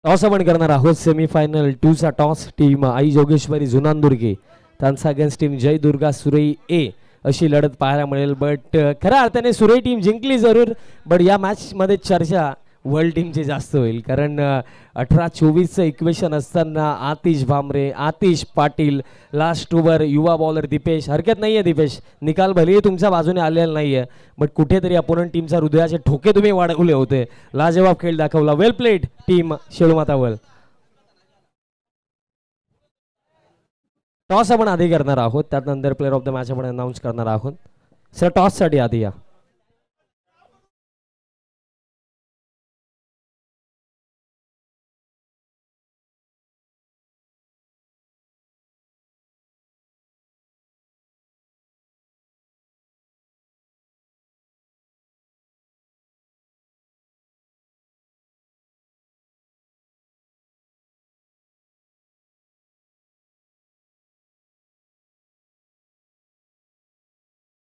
Toss आपण करणार आहोत सेमीफायनल 2 चा टॉस. टीम आई जोगेश्वरी जुनानदुर्गे त्यांचा अगेन्स्ट टीम जय दुर्गा सुरई ए अशी लढत पाहायला मिळेल. बट खऱ्या अर्थाने सुरई टीम जिंकली जरूर, बट या मॅच मध्ये चर्चा वर्ल्ड टीमची जास्त होईल. कारण 18-24चं इक्वेशन असताना आतिश भामरे, आतिश पाटील, लास्ट ओव्हर युवा बॉलर दीपेश. हरकत नाही आहे दीपेश, निकाल भलेही तुमच्या बाजूने आलेला नाही आहे, बट कुठेतरी अपोनंट टीमचा हृदयाचे ठोके तुम्ही वाढवले होते. लाजवाब खेळ दाखवला. वेल प्लेड टीम शेळमातावल. टॉस आपण आधी करणार आहोत, त्यानंतर प्लेअर ऑफ द मॅच आपण अनाऊन्स करणार आहोत. सर टॉससाठी आधी या.